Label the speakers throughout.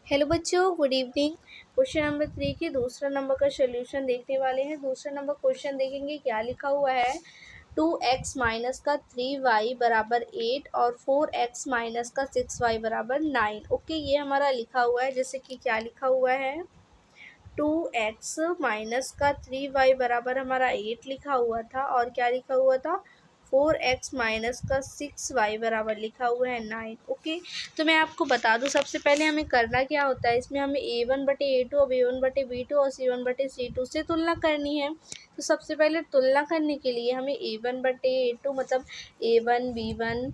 Speaker 1: Hello बच्चों, good evening. Question number 3 के दूसरा नंबर का सोल्यूशन देखने वाले हैं। दूसरा नंबर क्वेश्चन देखेंगे क्या लिखा हुआ है। 2x माइनस का 3y बराबर 8 और 4x माइनस का 6y बराबर 9। ओके, ये हमारा लिखा हुआ है। जैसे कि क्या लिखा हुआ है, 2x माइनस का 3y बराबर हमारा 8 लिखा हुआ था और क्या लिखा हुआ था, 4x माइनस का 6y बराबर लिखा हुआ है 9। ओके, तो मैं आपको बता दूं, सबसे पहले हमें करना क्या होता है, इसमें हमें a1/a2 और b1/b2 और c1/c2 से तुलना करनी है। तो सबसे पहले तुलना करने के लिए हमें a1/a2 मतलब a1 b1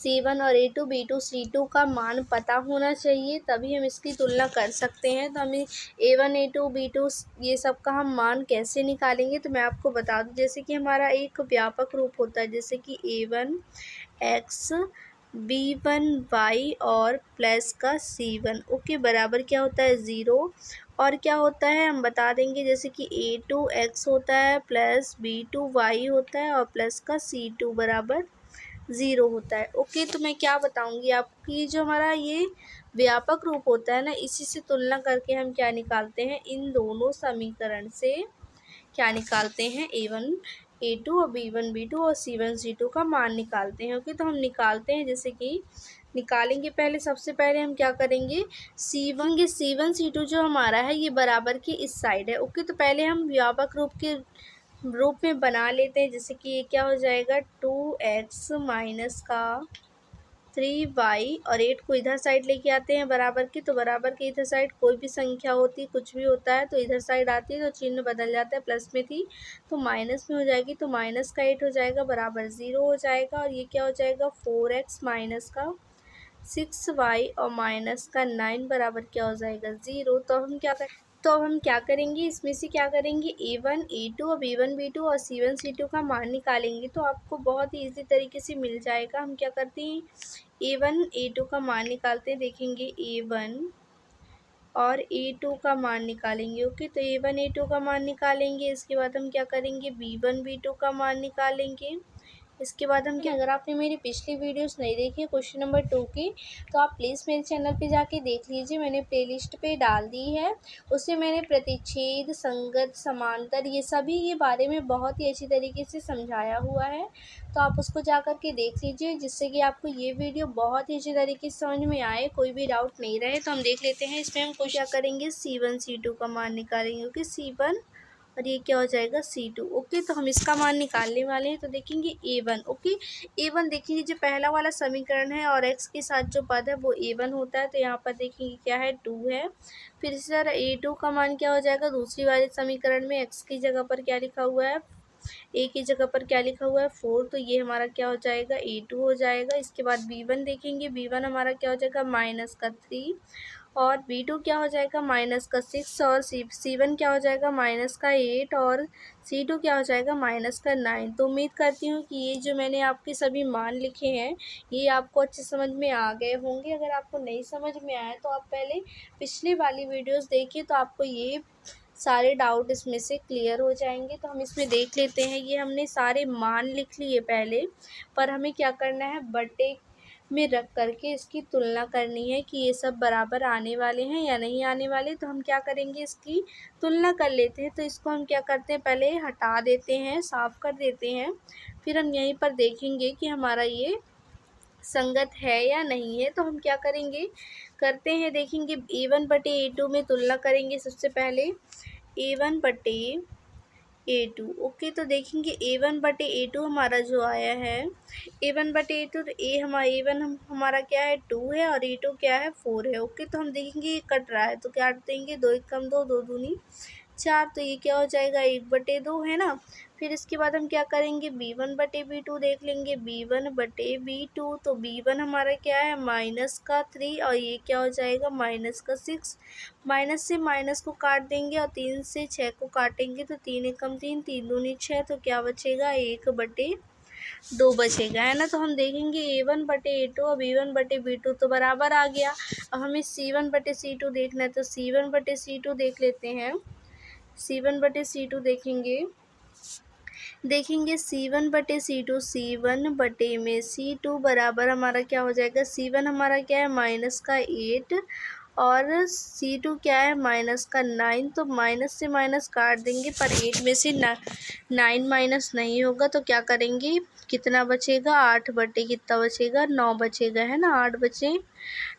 Speaker 1: C1 और A2 B2 C2 का मान पता होना चाहिए, तभी हम इसकी तुलना कर सकते हैं। तो हमें A1 A2 B2 ये सब का हम मान कैसे निकालेंगे, तो मैं आपको बता दूं। जैसे कि हमारा एक व्यापक रूप होता है, जैसे कि A1 X B1 Y और प्लस का C1 ओके बराबर क्या होता है 0। और क्या होता है हम बता देंगे, जैसे कि A2 X होता है प्लस B2 Y होता है और प्लस का C2 बराबर 0 होता है। ओके, तो मैं क्या बताऊंगी आपको, ये जो हमारा ये व्यापक रूप होता है ना, इसी से तुलना करके हम क्या निकालते हैं, इन दोनों समीकरण से क्या निकालते हैं, A1 A2 और B1 B2 और C1 C2 का मान निकालते हैं। ओके, तो हम निकालते हैं, जैसे कि निकालेंगे पहले, सबसे पहले हम क्या करेंगे, C1 C2 जो हमारा है ये बराबर की इस साइड है। ओके, तो पहले हम व्यापक रूप में बना लेते हैं। जैसे कि ये क्या हो जाएगा, 2x माइनस का 3y और 8 को इधर साइड लेके आते हैं बराबर की, तो बराबर के इधर साइड कोई भी संख्या होती, कुछ भी होता है तो इधर साइड आती है तो चिन्ह बदल जाता है, प्लस में थी तो माइनस में हो जाएगी, तो माइनस का 8 हो जाएगा बराबर 0 हो जाएगा। और ये क्या हो जाएगा, 4x माइनस का 6y और माइनस का 9 बराबर क्या हो जाएगा 0। तो अब हम क्या करेंगे, इसमें से क्या करेंगे, A1 A2 और B1 B2 और C1 C2 का मान निकालेंगे, तो आपको बहुत ही ईजी तरीके से मिल जाएगा। हम क्या करते हैं, A1 A2 का मान निकालते हैं, देखेंगे A1 और A2 का मान निकालेंगे। ओके, तो A1 A2 का मान निकालेंगे, इसके बाद हम क्या करेंगे, B1 B2 का मान निकालेंगे। इसके बाद हम क्या, अगर आपने मेरी पिछली वीडियोस नहीं देखी है क्वेश्चन नंबर 2 की, तो आप प्लीज़ मेरे चैनल पे जाके देख लीजिए, मैंने प्लेलिस्ट पे डाल दी है। उसमें मैंने प्रतिच्छेद, संगत, समांतर ये सभी ये बारे में बहुत ही अच्छी तरीके से समझाया हुआ है, तो आप उसको जा कर के देख लीजिए, जिससे कि आपको ये वीडियो बहुत ही अच्छी तरीके से समझ में आए, कोई भी डाउट नहीं रहे। तो हम देख लेते हैं, इसमें हम क्या करेंगे, C1 C2 का मान निकालेंगे। ओके, C1 और ये क्या हो जाएगा C2। ओके, तो हम इसका मान निकालने वाले हैं, तो देखेंगे A1। ओके, A1 देखेंगे जो पहला वाला समीकरण है और x के साथ जो पद है वो A1 होता है, तो यहाँ पर देखेंगे क्या है 2 है। फिर इसी तरह A2 का मान क्या हो जाएगा, दूसरी वाले समीकरण में x की जगह पर क्या लिखा हुआ है, ए की जगह पर क्या लिखा हुआ है 4, तो ये हमारा क्या हो जाएगा A2 हो जाएगा। इसके बाद B1 देखेंगे, B1 हमारा क्या हो जाएगा माइनस का 3 और B2 क्या हो जाएगा माइनस का 6 और C1 क्या हो जाएगा माइनस का 8 और C2 क्या हो जाएगा माइनस का 9। तो उम्मीद करती हूँ कि ये जो मैंने आपके सभी मान लिखे हैं ये आपको अच्छे समझ में आ गए होंगे। अगर आपको नहीं समझ में आया तो आप पहले पिछली वाली वीडियोस देखिए, तो आपको ये सारे डाउट इसमें से क्लियर हो जाएंगे। तो हम इसमें देख लेते हैं, ये हमने सारे मान लिख लिए पहले, पर हमें क्या करना है, बटे में रख करके इसकी तुलना करनी है कि ये सब बराबर आने वाले हैं या नहीं आने वाले। तो हम क्या करेंगे, इसकी तुलना कर लेते हैं। तो इसको हम क्या करते हैं, पहले हटा देते हैं, साफ़ कर देते हैं, फिर हम यहीं पर देखेंगे कि हमारा ये संगत है या नहीं है। तो हम क्या करेंगे, करते हैं, देखेंगे A1/A2 में तुलना करेंगे। सबसे पहले A1/A2। ओके, तो देखेंगे A1/A2 हमारा जो आया है, A1/A2 तो A1 हमारा क्या है 2 है और A2 क्या है 4 है। ओके, तो हम देखेंगे ये कट रहा है, तो क्या देंगे, 2 1 कम 2, 2 दूनी 4, तो ये क्या हो जाएगा 1/2 है ना। फिर इसके बाद हम क्या करेंगे, B1/B2 देख लेंगे, B1/B2 तो B1 हमारा क्या है माइनस का 3 और ये क्या हो जाएगा माइनस का 6। माइनस से माइनस को काट देंगे और 3 से 6 को काटेंगे, तो 3 1 कम 3, 3 दूनी 6, तो क्या बचेगा 1/2 बचेगा, है ना। तो हम देखेंगे A1/A2 और B1/B2 तो बराबर आ गया। अब हमें C1/C2 देखना है, तो C1/C2 देख लेते हैं। C1/C2 देखेंगे C1/C2, C1 में C2 बराबर हमारा क्या हो जाएगा, C1 हमारा क्या है माइनस का 8 और C2 क्या है माइनस का 9, तो माइनस से माइनस काट देंगे, पर 8 में से 9 माइनस नहीं होगा, तो क्या करेंगे, कितना बचेगा, 8 बटे कितना बचेगा, 9 बचेगा, है ना, 8 बचे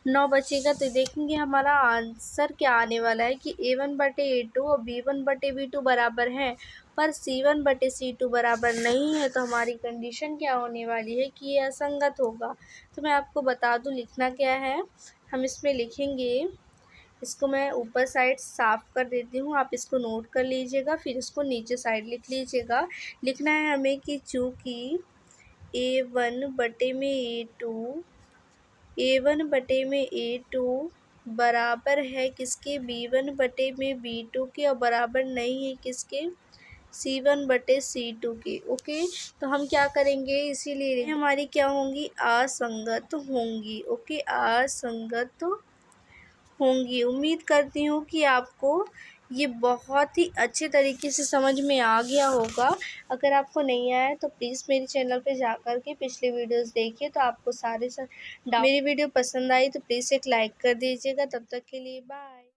Speaker 1: 9 बचेगा। तो देखेंगे हमारा आंसर क्या आने वाला है कि A1 बटे A2 और B1 बटे B2 बराबर है, पर C1 बटे C2 बराबर नहीं है। तो हमारी कंडीशन क्या होने वाली है कि ये असंगत होगा। तो मैं आपको बता दूं लिखना क्या है, हम इसमें लिखेंगे, इसको मैं ऊपर साइड साफ कर देती हूँ, आप इसको नोट कर लीजिएगा, फिर इसको नीचे साइड लिख लीजिएगा। लिखना है हमें कि चूँकि A1 बटे में A2 बराबर है किसके, B1 बटे में B2 के, और बराबर नहीं है किसके, C1 बटे C2 के। ओके, तो हम क्या करेंगे, इसीलिए हमारी क्या होंगी, असंगत होंगी। ओके, असंगत होंगी। उम्मीद करती हूँ कि आपको ये बहुत ही अच्छे तरीके से समझ में आ गया होगा। अगर आपको नहीं आया तो प्लीज़ मेरे चैनल पे जा कर के पिछले वीडियोस देखिए, तो आपको सारे मेरी वीडियो पसंद आई तो प्लीज़ एक लाइक कर दीजिएगा। तब तक के लिए बाय।